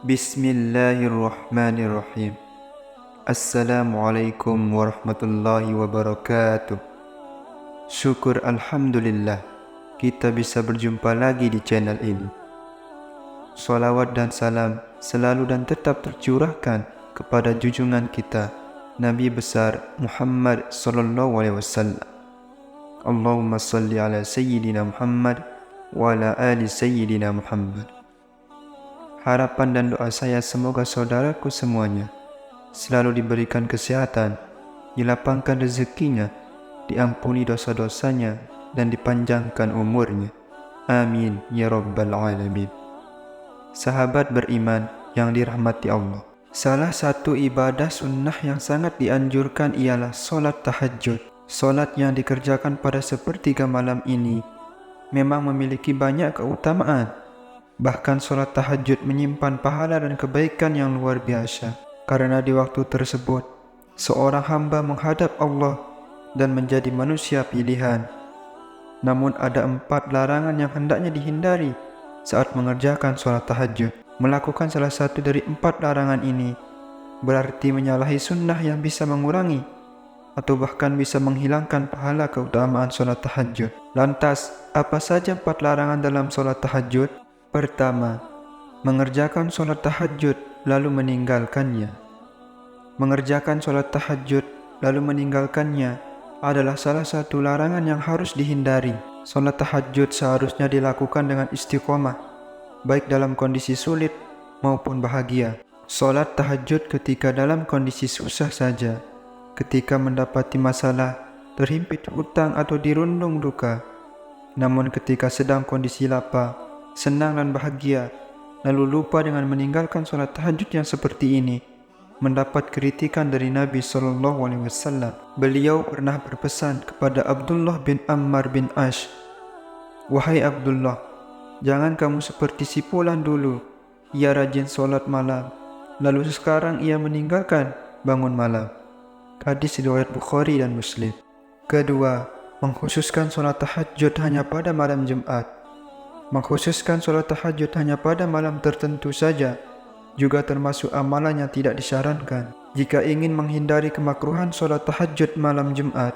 Bismillahirrahmanirrahim. Assalamualaikum warahmatullahi wabarakatuh. Syukur Alhamdulillah kita bisa berjumpa lagi di channel ini. Salawat dan salam selalu dan tetap tercurahkan kepada junjungan kita Nabi besar Muhammad sallallahu alaihi wasallam. Allahumma salli ala sayyidina Muhammad wa ala ali sayyidina Muhammad. Harapan dan doa saya semoga saudaraku semuanya selalu diberikan kesehatan, dilapangkan rezekinya, diampuni dosa-dosanya, dan dipanjangkan umurnya. Amin ya rabbal alamin. Sahabat beriman yang dirahmati Allah, salah satu ibadah sunnah yang sangat dianjurkan ialah solat tahajud. Solat yang dikerjakan pada sepertiga malam ini memang memiliki banyak keutamaan. Bahkan solat tahajud menyimpan pahala dan kebaikan yang luar biasa. Karena di waktu tersebut, seorang hamba menghadap Allah dan menjadi manusia pilihan. Namun ada 4 larangan yang hendaknya dihindari saat mengerjakan solat tahajud. Melakukan salah satu dari 4 larangan ini berarti menyalahi sunnah yang bisa mengurangi atau bahkan bisa menghilangkan pahala keutamaan solat tahajud. Lantas, apa saja 4 larangan dalam solat tahajud? Pertama, mengerjakan solat tahajud lalu meninggalkannya. Mengerjakan solat tahajud lalu meninggalkannya adalah salah satu larangan yang harus dihindari. Solat tahajud seharusnya dilakukan dengan istiqomah, baik dalam kondisi sulit maupun bahagia. Solat tahajud ketika dalam kondisi susah saja, ketika mendapati masalah, terhimpit hutang atau dirundung duka. Namun ketika sedang kondisi lapang, senang dan bahagia, lalu lupa dengan meninggalkan solat tahajud yang seperti ini, mendapat kritikan dari Nabi SAW. Beliau pernah berpesan kepada Abdullah bin Ammar bin Ash, "Wahai Abdullah, jangan kamu seperti si Fulan dulu. Ia rajin solat malam, lalu sekarang ia meninggalkan bangun malam." Hadis riwayat Bukhari dan Muslim. Kedua, mengkhususkan solat tahajud hanya pada malam Jumat. Mengkhususkan solat tahajud hanya pada malam tertentu saja juga termasuk amalan yang tidak disarankan. Jika ingin menghindari kemakruhan solat tahajud malam Jumat,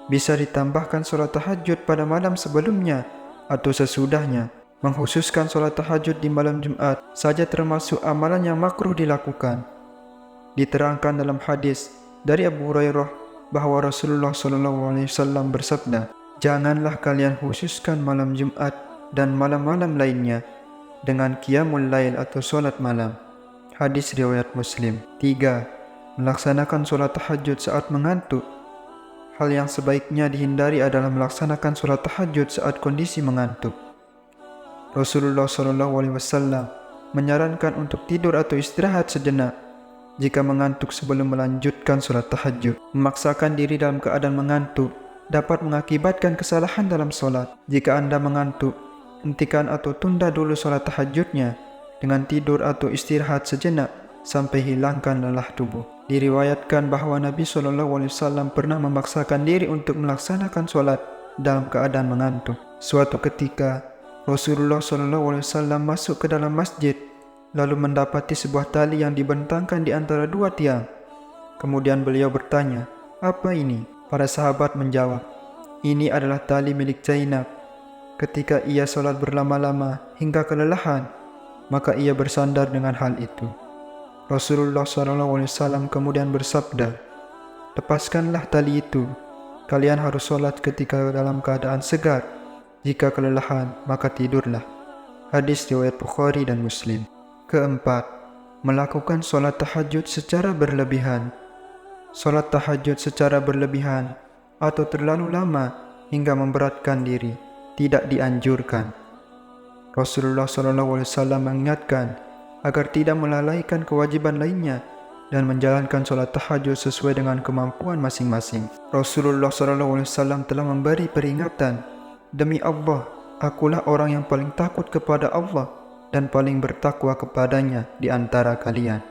bisa ditambahkan solat tahajud pada malam sebelumnya atau sesudahnya. Mengkhususkan solat tahajud di malam Jumat saja termasuk amalan yang makruh dilakukan. Diterangkan dalam hadis dari Abu Hurairah bahwa Rasulullah SAW bersabda, "Janganlah kalian khususkan malam Jumat dan malam-malam lainnya dengan qiyamul lail atau solat malam." Hadis riwayat Muslim. 3. Melaksanakan solat tahajud saat mengantuk. Hal yang sebaiknya dihindari adalah melaksanakan solat tahajud saat kondisi mengantuk. Rasulullah SAW menyarankan untuk tidur atau istirahat sejenak jika mengantuk sebelum melanjutkan solat tahajud. Memaksakan diri dalam keadaan mengantuk dapat mengakibatkan kesalahan dalam solat. Jika Anda mengantuk, hentikan atau tunda dulu solat tahajudnya dengan tidur atau istirahat sejenak sampai hilangkan lelah tubuh. Diriwayatkan bahwa Nabi SAW pernah memaksakan diri untuk melaksanakan solat dalam keadaan mengantuk. Suatu ketika, Rasulullah SAW masuk ke dalam masjid lalu mendapati sebuah tali yang dibentangkan di antara 2 tiang. Kemudian beliau bertanya, "Apa ini?" Para sahabat menjawab, "Ini adalah tali milik Zainab. Ketika ia solat berlama-lama hingga kelelahan, maka ia bersandar dengan hal itu." Rasulullah SAW kemudian bersabda, "Lepaskanlah tali itu. Kalian harus solat ketika dalam keadaan segar. Jika kelelahan, maka tidurlah." Hadis riwayat Bukhari dan Muslim. Keempat, melakukan solat tahajud secara berlebihan. Solat tahajud secara berlebihan atau terlalu lama hingga memberatkan diri tidak dianjurkan. Rasulullah SAW mengingatkan agar tidak melalaikan kewajiban lainnya dan menjalankan solat tahajud sesuai dengan kemampuan masing-masing. Rasulullah SAW telah memberi peringatan, "Demi Allah, Akulah orang yang paling takut kepada Allah dan paling bertakwa kepadanya di antara kalian.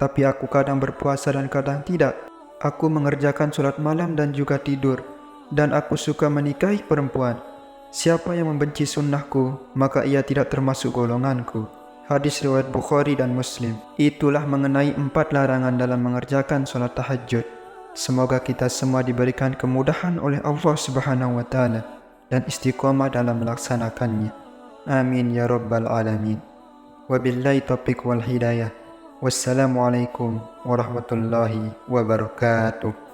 Tapi aku kadang berpuasa dan kadang tidak. Aku mengerjakan sholat malam dan juga tidur. Dan aku suka menikahi perempuan. Siapa yang membenci sunnahku, maka ia tidak termasuk golonganku. Hadis riwayat Bukhari dan Muslim. Itulah mengenai 4 larangan dalam mengerjakan sholat tahajud. Semoga kita semua diberikan kemudahan oleh Allah Subhanahu wa Ta'ala dan istiqomah dalam melaksanakannya. Amin ya rabbal alamin. Wabillahi taufiq wal hidayah. Wassalamualaikum warahmatullahi wabarakatuh.